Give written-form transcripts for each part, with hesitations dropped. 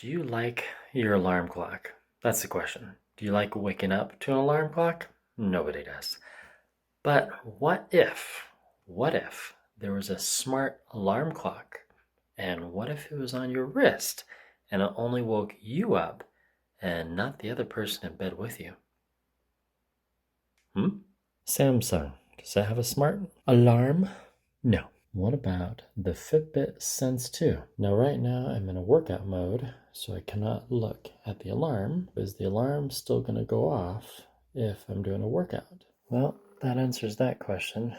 Do you like your alarm clock? That's the question. Do you like waking up to an alarm clock? Nobody does. But what if there was a smart alarm clock? And what if it was on your wrist and it only woke you up and not the other person in bed with you? Samsung, does that have a smart alarm? No. What about the Fitbit Sense 2? Now, right now, I'm in a workout mode, so I cannot look at the alarm. Is the alarm still going to go off if I'm doing a workout? Well, that answers that question.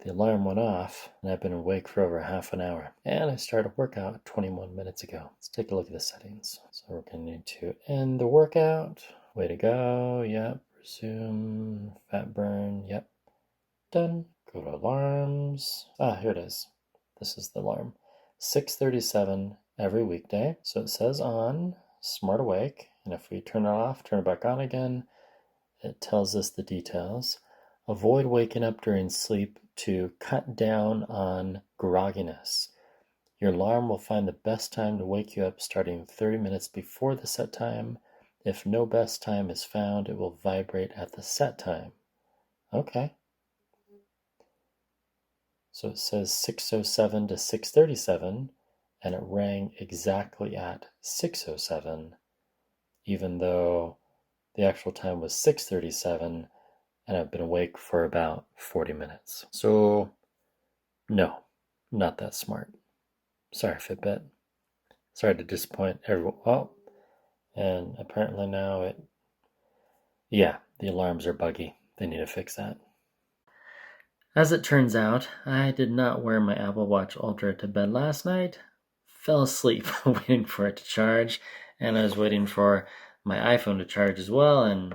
The alarm went off, and I've been awake for over half an hour. And I started a workout 21 minutes ago. Let's take a look at the settings. So we're going to need to end the workout. Way to go. Yep. Resume. Fat burn. Yep. Done. Go to alarms. Here it is. This is the alarm. 6:37 every weekday. So it says on, smart awake. And if we turn it off, turn it back on again, it tells us the details. Avoid waking up during sleep to cut down on grogginess. Your alarm will find the best time to wake you up starting 30 minutes before the set time. If no best time is found, it will vibrate at the set time. Okay. So it says 6:07 to 6:37, and it rang exactly at 6:07, even though the actual time was 6:37, and I've been awake for about 40 minutes. So, no, not that smart. Sorry, Fitbit. Sorry to disappoint everyone. Oh, and apparently now the alarms are buggy. They need to fix that. As it turns out, I did not wear my Apple Watch Ultra to bed last night. Fell asleep waiting for it to charge, and I was waiting for my iPhone to charge as well, and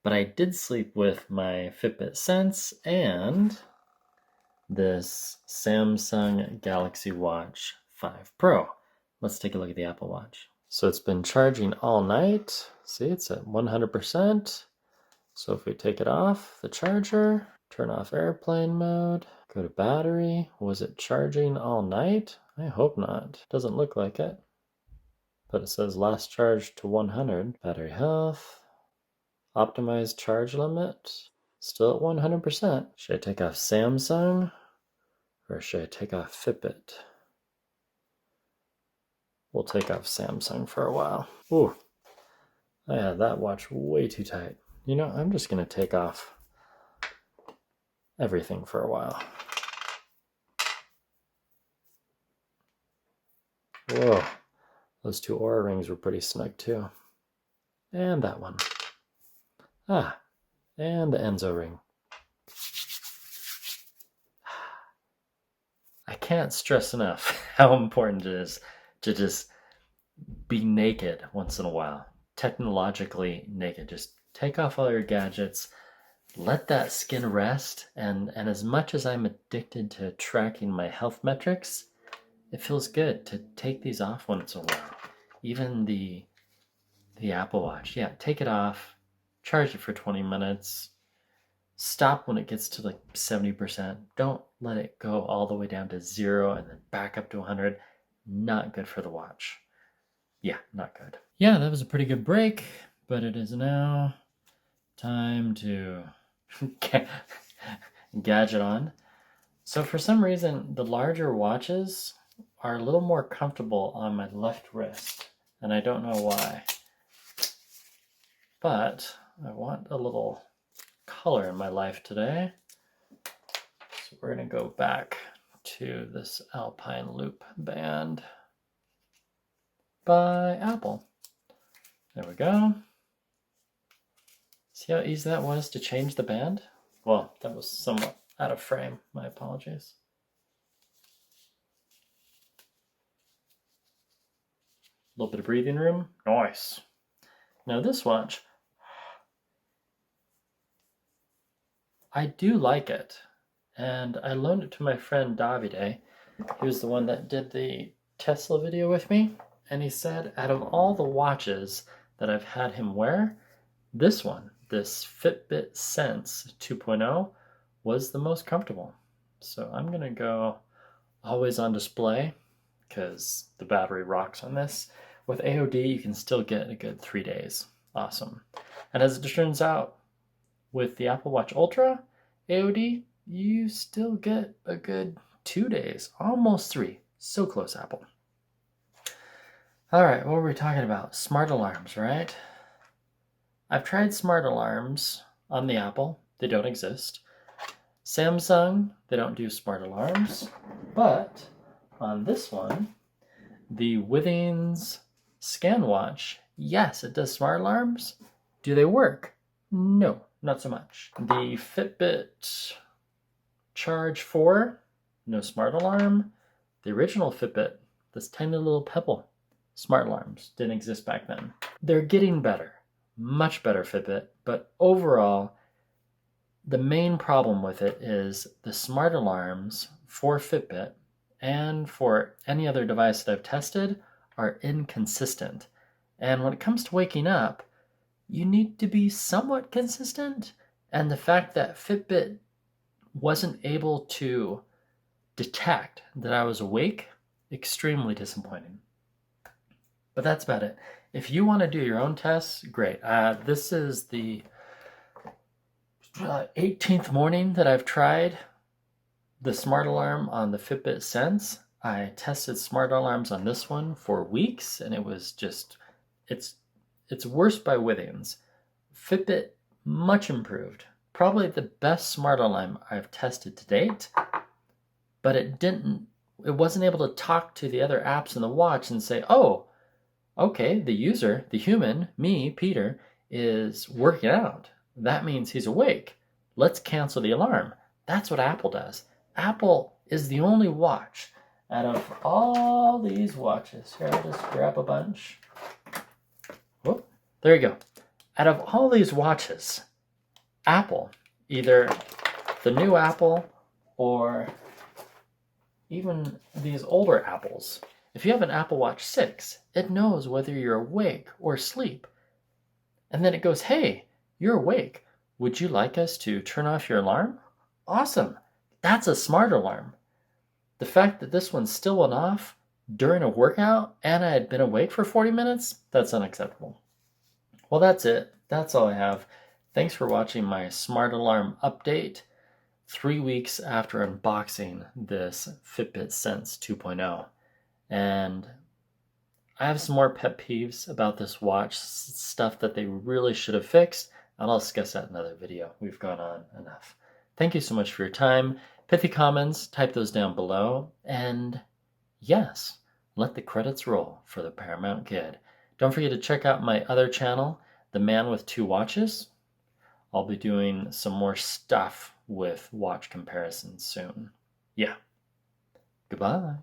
but I did sleep with my Fitbit Sense and this Samsung Galaxy Watch 5 Pro. Let's take a look at the Apple Watch. So it's been charging all night. See, it's at 100%. So if we take it off the charger, turn off airplane mode, go to battery. Was it charging all night? I hope not. Doesn't look like it. But it says last charge to 100. Battery health. Optimized charge limit. Still at 100%. Should I take off Samsung? Or should I take off Fitbit? We'll take off Samsung for a while. Ooh, I had that watch way too tight. You know, I'm just going to take off everything for a while. Whoa, those two Oura rings were pretty snug too. And that one. And the Enzo ring. I can't stress enough how important it is to just be naked once in a while. Technologically naked. Just take off all your gadgets. Let that skin rest, and as much as I'm addicted to tracking my health metrics, it feels good to take these off once in a while. Even the Apple Watch, take it off, charge it for 20 minutes, stop when it gets to like 70%. Don't let it go all the way down to 0 and then back up to 100. Not good for the watch. Not good. That was a pretty good break, but it is now time to gadget on. So for some reason, the larger watches are a little more comfortable on my left wrist, and I don't know why. But I want a little color in my life today. So we're going to go back to this Alpine Loop band by Apple. There we go. See how easy that was to change the band? Well, that was somewhat out of frame. My apologies. A little bit of breathing room. Nice. Now this watch, I do like it. And I loaned it to my friend Davide. He was the one that did the Tesla video with me. And he said, out of all the watches that I've had him wear, this one, this Fitbit Sense 2.0, was the most comfortable. So I'm going to go always on display because the battery rocks on this. With AOD, you can still get a good 3 days. Awesome. And as it turns out, with the Apple Watch Ultra AOD, you still get a good 2 days, almost 3. So close, Apple. All right, what were we talking about? Smart alarms, right? I've tried smart alarms on the Apple. They don't exist. Samsung, they don't do smart alarms. But on this one, the Withings ScanWatch, yes, it does smart alarms. Do they work? No, not so much. The Fitbit Charge 4, no smart alarm. The original Fitbit, this tiny little pebble, smart alarms didn't exist back then. They're getting better, much better Fitbit, but overall, the main problem with it is the smart alarms for Fitbit and for any other device that I've tested are inconsistent. And when it comes to waking up, you need to be somewhat consistent. And the fact that Fitbit wasn't able to detect that I was awake, extremely disappointing. But that's about it. If you want to do your own tests, great. This is the 18th morning that I've tried the smart alarm on the Fitbit Sense. I tested smart alarms on this one for weeks, and it was just, it's worse by Withings. Fitbit, much improved. Probably the best smart alarm I've tested to date, but it wasn't able to talk to the other apps in the watch and say, oh, okay, the user, the human, me, Peter, is working out. That means he's awake. Let's cancel the alarm. That's what Apple does. Apple is the only watch out of all these watches. Here, I'll just grab a bunch. Whoop, there you go. Out of all these watches, Apple, either the new Apple or even these older Apples, if you have an Apple Watch 6, it knows whether you're awake or asleep. And then it goes, hey, you're awake. Would you like us to turn off your alarm? Awesome. That's a smart alarm. The fact that this one still went off during a workout and I had been awake for 40 minutes, that's unacceptable. Well, that's it. That's all I have. Thanks for watching my smart alarm update 3 weeks after unboxing this Fitbit Sense 2.0. And I have some more pet peeves about this watch, stuff that they really should have fixed, and I'll discuss that in another video. We've gone on enough. Thank you so much for your time. Pithy comments, type those down below. And yes, let the credits roll for the Paramount Kid. Don't forget to check out my other channel, The Man with Two Watches. I'll be doing some more stuff with watch comparisons soon. Yeah. Goodbye.